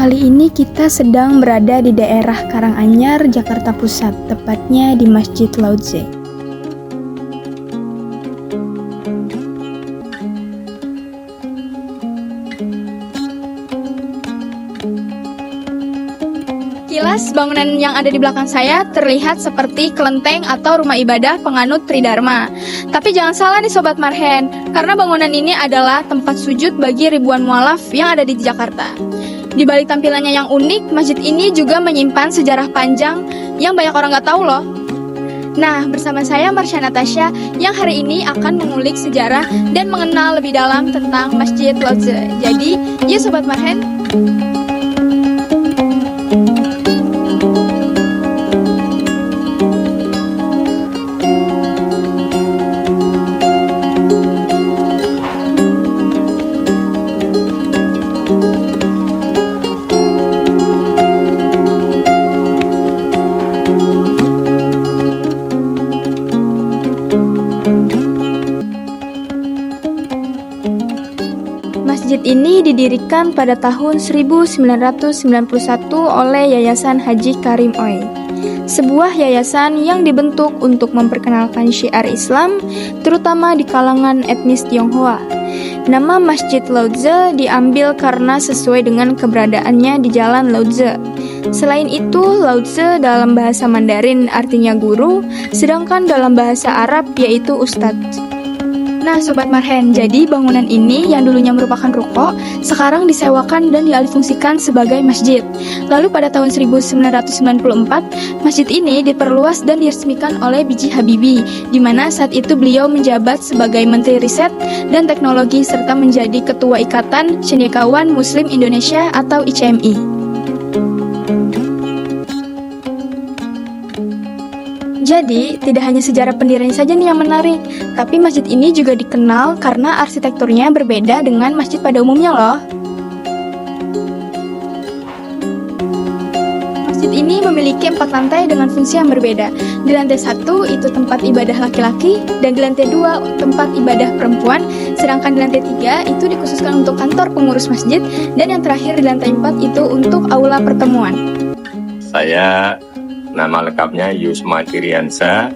Kali ini kita sedang berada di daerah Karanganyar, Jakarta Pusat, tepatnya di Masjid Lao-Tze. Kilas bangunan yang ada di belakang saya terlihat seperti kelenteng atau rumah ibadah penganut Tridharma. Tapi jangan salah nih Sobat Marhen, karena bangunan ini adalah tempat sujud bagi ribuan mualaf yang ada di Jakarta. Di balik tampilannya yang unik, masjid ini juga menyimpan sejarah panjang yang banyak orang nggak tahu loh. Nah, bersama saya Marsha Natasha yang hari ini akan mengulik sejarah dan mengenal lebih dalam tentang Masjid Lao-Tze. Jadi, yuk Sobat Marhen. Masjid ini didirikan pada tahun 1991 oleh Yayasan Haji Karim Oi, sebuah yayasan yang dibentuk untuk memperkenalkan syiar Islam, terutama di kalangan etnis Tionghoa. Nama Masjid Lao-Tze diambil karena sesuai dengan keberadaannya di Jalan Lao-Tze. Selain itu, Lao-Tze dalam bahasa Mandarin artinya guru, sedangkan dalam bahasa Arab yaitu ustadz. Nah Sobat Marhen, jadi bangunan ini yang dulunya merupakan ruko, sekarang disewakan dan dialihfungsikan sebagai masjid. Lalu pada tahun 1994, masjid ini diperluas dan diresmikan oleh B.J. Habibie, di mana saat itu beliau menjabat sebagai Menteri Riset dan Teknologi serta menjadi Ketua Ikatan Cendekiawan Muslim Indonesia atau ICMI. Jadi, tidak hanya sejarah pendiriannya saja nih yang menarik, tapi masjid ini juga dikenal karena arsitekturnya berbeda dengan masjid pada umumnya loh. Masjid ini memiliki 4 lantai dengan fungsi yang berbeda. Di lantai 1 itu tempat ibadah laki-laki, dan di lantai 2 tempat ibadah perempuan, sedangkan di lantai 3 itu dikhususkan untuk kantor pengurus masjid, dan yang terakhir di lantai 4 itu untuk aula pertemuan. Saya nama lengkapnya Yusma Kiriansa.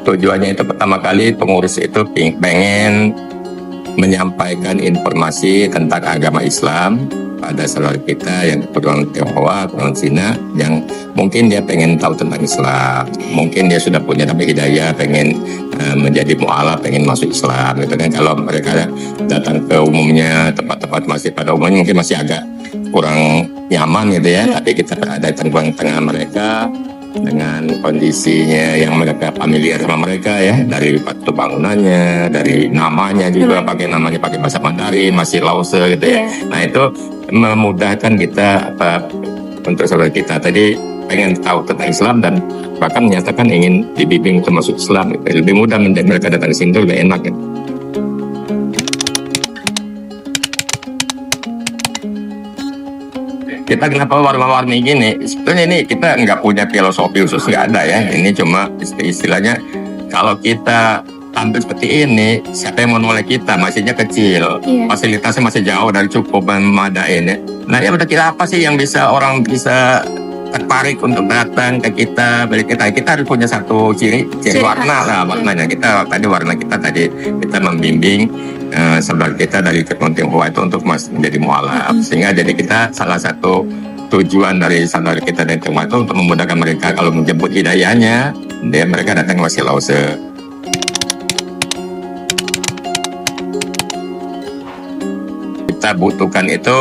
Tujuannya itu pertama kali pengurus itu pengen menyampaikan informasi tentang agama Islam pada saudara kita yang keturunan Tionghoa, keturunan Cina, yang mungkin dia pengen tahu tentang Islam, mungkin dia sudah punya tapi hidayah, pengen menjadi mu'alaf, pengen masuk Islam gitu kan. Kalau mereka datang ke umumnya, tempat-tempat masjid pada umumnya mungkin masih agak kurang nyaman gitu ya, tapi kita berada di tengah mereka dengan kondisinya yang mereka familiar sama mereka ya, dari batu bangunannya, dari namanya juga pakai bahasa Mandarin, masih Lao-Tze gitu ya. Nah itu memudahkan kita untuk saudara kita tadi pengen tahu tentang Islam dan bahkan menyatakan ingin dibimbing untuk masuk Islam, lebih mudah menjadi mereka datang ke sini lebih enak gitu. Kita kenapa warna-warni gini? Sebetulnya ini kita nggak punya filosofi khusus, nggak ada ya. Ini cuma istilahnya kalau kita tampil seperti ini, siapa yang mau nolak kita? Masjidnya kecil, fasilitasnya masih jauh dari cukup memadai ini. Nah ya udah, kira apa sih yang bisa orang bisa tertarik untuk datang ke kita, balik kita harus punya satu ciri warna lah, warnanya kita tadi kita membimbing saudara kita dari keturunan Tionghoa itu untuk menjadi mu'alaf, sehingga jadi kita salah satu tujuan dari saudara kita dari Tionghoa itu untuk memudahkan mereka kalau menjemput hidayahnya, dia mereka datang ke Masjid Lao-Tze. Kita butuhkan itu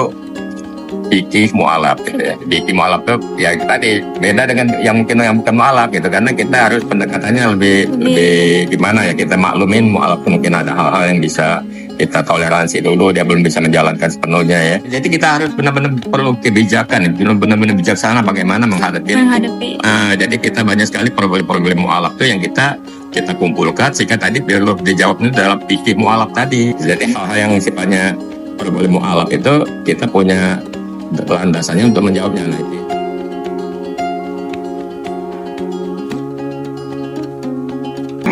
fikih mu'alaf gitu ya. Fikih mu'alaf itu ya tadi beda dengan yang mungkin yang bukan mu'alaf gitu, karena kita harus pendekatannya lebih gimana ya, kita maklumin mu'alaf mungkin ada hal-hal yang bisa kita toleransi dulu, dia belum bisa menjalankan sepenuhnya ya. Jadi kita harus benar-benar perlu kebijakan, benar-benar bijaksana bagaimana menghadapi. Jadi kita banyak sekali problem mu'alaf itu yang kita kumpulkan sehingga tadi perlu dijawabnya dalam fikih mu'alaf tadi. Jadi hal-hal yang sifatnya problem mu'alaf itu kita punya landasannya untuk menjawabnya nanti.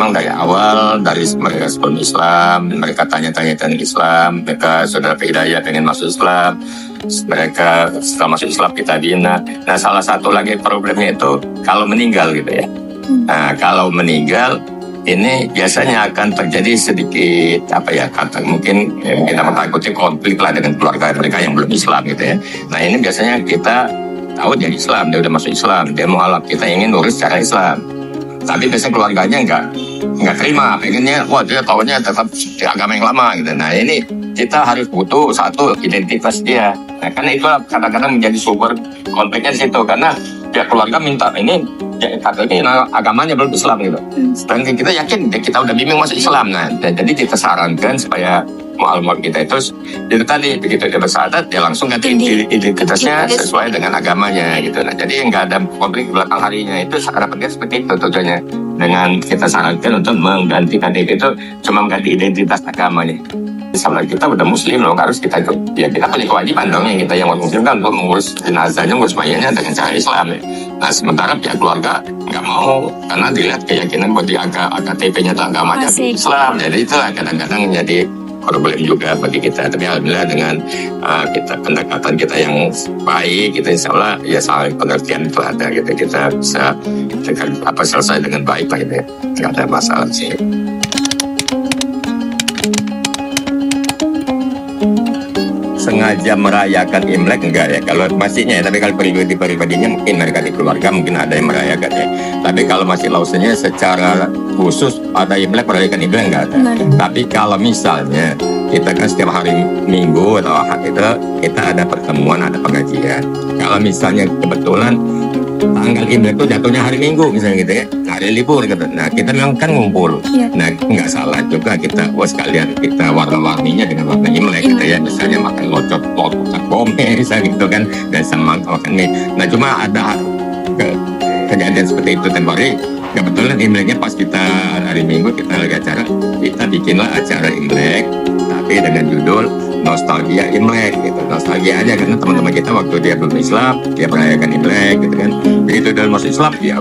memang dari awal, dari mereka sebelum Islam, mereka tanya-tanya tentang Islam, mereka saudara hidayah pengen masuk Islam, mereka setelah masuk Islam kita bina. Nah, salah satu lagi problemnya itu kalau meninggal gitu ya. Nah, kalau meninggal ini biasanya akan terjadi sedikit mungkin kita takutin konflik lah dengan keluarga mereka yang belum Islam gitu ya. Nah, ini biasanya kita tahu dia Islam, dia udah masuk Islam, dia mualaf, kita ingin urus secara Islam. Tapi biasanya keluarganya nggak terima, pengennya dia tahunya tetap di agama yang lama gitu. Nah, ini kita harus butuh satu identitas dia. Nah, karena itu kadang-kadang menjadi sumber konfliknya di situ, karena pihak keluarga minta ini katanya agamanya belum Islam gitu. Sedangkan kita yakin kita udah bimbing masuk Islam. Nah, jadi kita sarankan supaya mualaf kita itu tadi begitu dia bersyahadat dia langsung ganti identitasnya sesuai dengan agamanya gitu. Nah, jadi nggak ada konflik belakang harinya, itu harapannya seperti itu tujuannya. Dengan kita sarankan untuk mengganti KTP itu cuma mengganti identitas agamanya. Misalnya kita udah muslim loh, harus kita punya kewajiban dong, yang kita yang muslim kan untuk mengurus jenazahnya, mengurus mayatnya dengan cara Islam ya. Nah, sementara pihak keluarga nggak mau karena dilihat keyakinan buat KTP-nya itu agamanya Islam. Jadi itu kadang-kadang menjadi problem juga bagi kita. Tapi alhamdulillah dengan pendekatan kita yang baik, kita insya Allah ya saling pengertian itu ada gitu. Kita bisa selesai dengan baik lah gitu ya. Nggak ada masalah sih. Sengaja merayakan Imlek enggak ya, kalau masihnya ya, tapi kalau pribadinya mungkin mereka di keluarga mungkin ada yang merayakan ya. Tapi kalau masih lausenya secara khusus ada Imlek, merayakan Imlek enggak ada. Tapi kalau misalnya kita kan setiap hari Minggu atau Ahad itu kita ada pertemuan, ada pengajian. Kalau misalnya kebetulan tanggal Imlek itu jatuhnya hari Minggu misalnya gitu ya, hari libur gitu. Nah, kita memang kan ngumpul. Nah, nggak salah juga kita sekalian kita warna-warninya dengan warna Imlek gitu ya. Misalnya makan locok bome misalnya gitu kan, dan sama makan mie. Nah, cuma ada kejadian seperti itu tempoh hari. Kebetulan Imleknya pas kita hari Minggu kita lagi acara, kita bikinlah acara Imlek tapi dengan judul nostalgia Imlek gitu. Nostalgia aja karena teman-teman kita waktu dia belum Islam dia merayakan Imlek gitu kan. Begitu dalam masuk Islam ya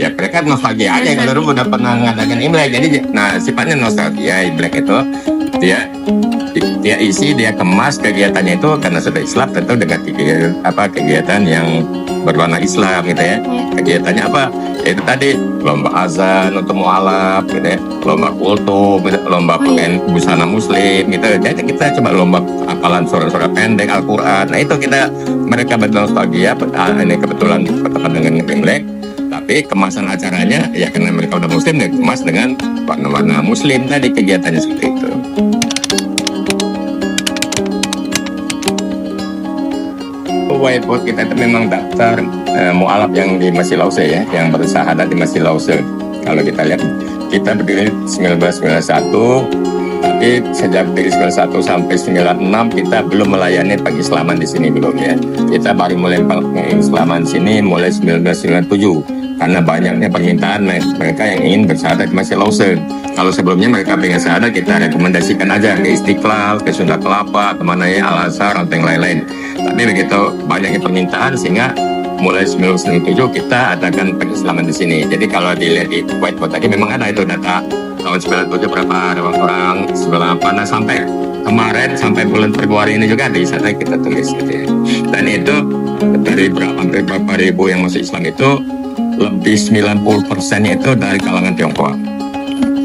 mereka nostalgia aja kalau udah pernah mengadakan Imlek. Jadi nah sifatnya nostalgia Imlek itu dia isi, dia kemas kegiatannya itu karena sudah Islam tentu dengan kegiatan yang berwarna Islam gitu ya. Kegiatannya apa? Itu tadi lomba azan untuk mualaf gitu ya, lomba kultum, lomba pakaian busana muslim gitu. Jadi kita coba lomba hafalan surah-surah pendek Al-Quran. Nah itu mereka bernostalgia. Ini kebetulan bertepatan dengan Imlek, tapi kemasan acaranya ya karena mereka udah muslim ya kemas dengan warna-warna muslim tadi, kegiatannya seperti itu. Whiteboard kita itu memang daftar mualaf yang di Masjid Lause ya, yang bersyahadat di Masjid Lause. Kalau kita lihat, kita berdiri 1991, tapi sejak dari 91 sampai 96 kita belum melayani pengislaman di sini belum ya. Kita baru mulai pengislaman di sini mulai 1997 karena banyaknya permintaan mereka yang ingin bersyahadat di Masjid Lause. Kalau sebelumnya mereka pengen syahadat, kita rekomendasikan aja ke Istiqlal, ke Sunda Kelapa, kemana ya, Al-Azhar, atau yang lain-lain. Tapi begitu banyaknya permintaan sehingga mulai 1997 kita adakan pengislaman di sini. Jadi kalau dilihat di whiteboard tadi memang ada itu data tahun 97 berapa orang 98. Nah sampai kemarin sampai bulan Februari ini juga di sana kita tulis gitu ya. Dan itu dari berapa ribu yang masuk Islam itu lebih 90% itu dari kalangan Tionghoa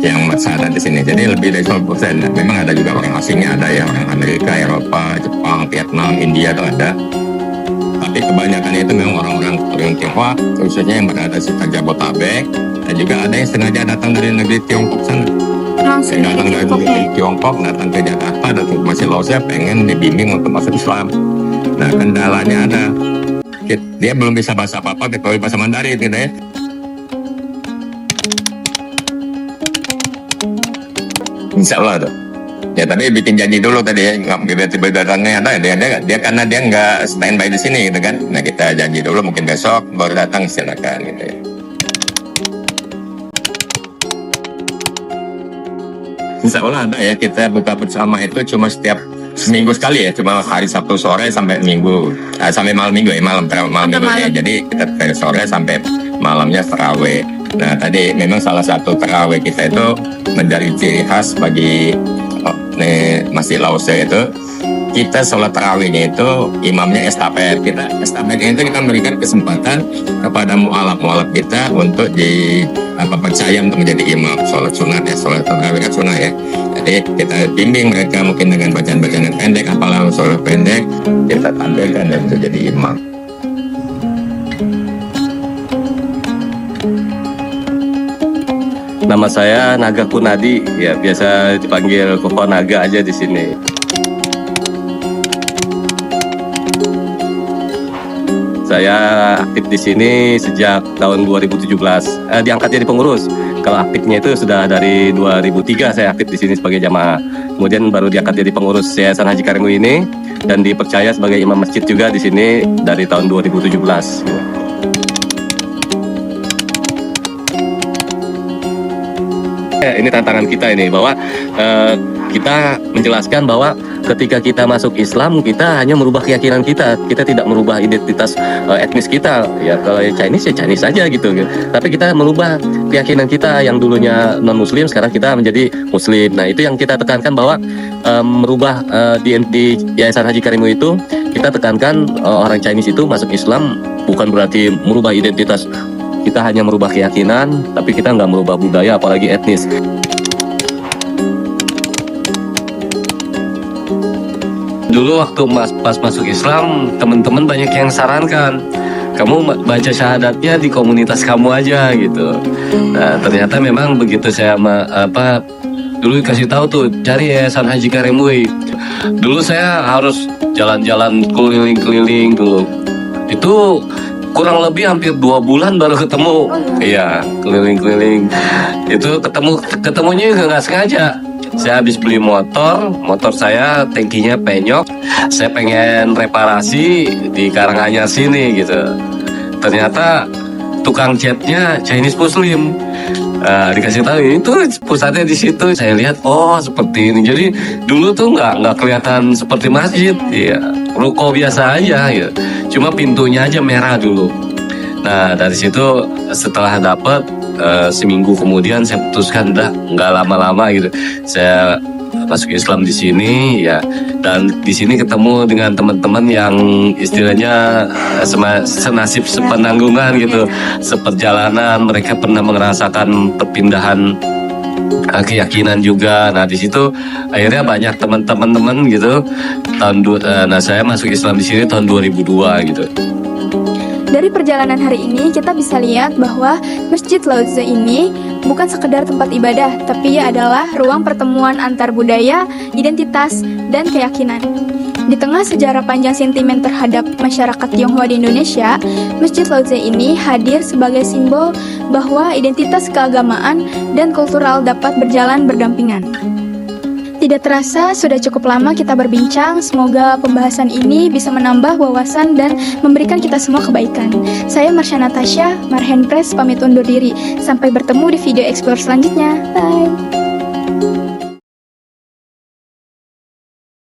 yang bersyahadat di sini. Jadi lebih dari 90%. Nah, memang ada juga orang asingnya, ada ya orang Amerika, Eropa, Jepang, Vietnam, India itu ada. Tapi kebanyakan itu memang orang-orang Tionghoa, khususnya yang berada di sekitar Jabotabek, dan juga ada yang sengaja datang dari negeri Tiongkok sana. Yang datang dari negeri Tiongkok, datang ke Jakarta, datang ke Masjid Lause, pengen dibimbing untuk masuk Islam. Nah, kendalanya ada. Dia belum bisa bahasa apa-apa, kecuali bahasa Mandarin gitu ya. Insya Allah tuh. Ya tapi bikin janji dulu tadi ya, nggak tiba-tiba datangnya ada dia karena dia nggak standby di sini gitu kan. Nah kita janji dulu mungkin besok baru datang, silakan gitu ya. Insya Allah ada ya, kita buka bersama itu cuma setiap seminggu sekali ya, cuma hari Sabtu sore sampai Minggu, sampai malam Minggu ya, malam Minggu ya. Jadi kita dari sore sampai malamnya tarawih. Nah tadi memang salah satu tarawih kita itu menjadi ciri khas bagi Masjid Lause itu, kita sholat tarawihnya itu imamnya estafet. Estafetnya itu kita memberikan kesempatan kepada mualaf kita untuk percaya untuk menjadi imam sholat sunat ya, sholat tarawih kan sunat ya. Jadi kita bimbing mereka mungkin dengan bacaan-bacaan yang pendek, apalah sholat pendek, kita tampilkan dan untuk jadi imam. Nama saya Naga Kunadi, ya biasa dipanggil Koko Naga aja di sini. Saya aktif di sini sejak tahun 2017. Diangkat jadi pengurus. Kalau aktifnya itu sudah dari 2003 saya aktif di sini sebagai jamaah. Kemudian baru diangkat jadi pengurus Yayasan Haji Karim UI ini dan dipercaya sebagai imam masjid juga di sini dari tahun 2017. Ini tantangan kita ini bahwa kita menjelaskan bahwa ketika kita masuk Islam kita hanya merubah keyakinan kita tidak merubah identitas etnis kita. Ya kalau Chinese ya Chinese saja gitu. Tapi kita merubah keyakinan kita yang dulunya non Muslim sekarang kita menjadi Muslim. Nah itu yang kita tekankan bahwa merubah di Yayasan Haji Karim UI itu kita tekankan orang Chinese itu masuk Islam bukan berarti merubah identitas. Kita hanya merubah keyakinan, tapi kita nggak merubah budaya, apalagi etnis. Dulu waktu pas masuk Islam, teman-teman banyak yang sarankan, kamu baca syahadatnya di komunitas kamu aja gitu. Nah ternyata memang begitu saya dulu kasih tahu tuh cari Yayasan Haji Karim UI. Dulu saya harus jalan-jalan keliling-keliling dulu. Itu kurang lebih hampir 2 bulan baru ketemu. Iya, keliling-keliling. Itu ketemunya juga nggak sengaja. Saya habis beli motor saya tangkinya penyok. Saya pengen reparasi di Karanganyar sini gitu. Ternyata tukang catnya Chinese Muslim. Dikasih tahu itu pusatnya di situ. Saya lihat, oh seperti ini. Jadi dulu tuh nggak kelihatan seperti masjid. Iya, ruko biasa aja gitu. Cuma pintunya aja merah dulu. Nah dari situ setelah dapet seminggu kemudian saya putuskan nggak lama-lama gitu. Saya masuk Islam di sini ya, dan di sini ketemu dengan teman-teman yang istilahnya senasib sepenanggungan gitu, seperjalanan. Mereka pernah merasakan perpindahan keyakinan juga. Nah di situ akhirnya banyak teman-teman gitu. Nah saya masuk Islam di sini tahun 2002 gitu. Dari perjalanan hari ini kita bisa lihat bahwa Masjid Lause ini bukan sekedar tempat ibadah, tapi ia adalah ruang pertemuan antar budaya, identitas, dan keyakinan. Di tengah sejarah panjang sentimen terhadap masyarakat Tionghoa di Indonesia, Masjid Lause ini hadir sebagai simbol bahwa identitas keagamaan dan kultural dapat berjalan berdampingan. Tidak terasa, sudah cukup lama kita berbincang. Semoga pembahasan ini bisa menambah wawasan dan memberikan kita semua kebaikan. Saya Marsha Natasha, Marhen Press, pamit undur diri. Sampai bertemu di video explore selanjutnya. Bye!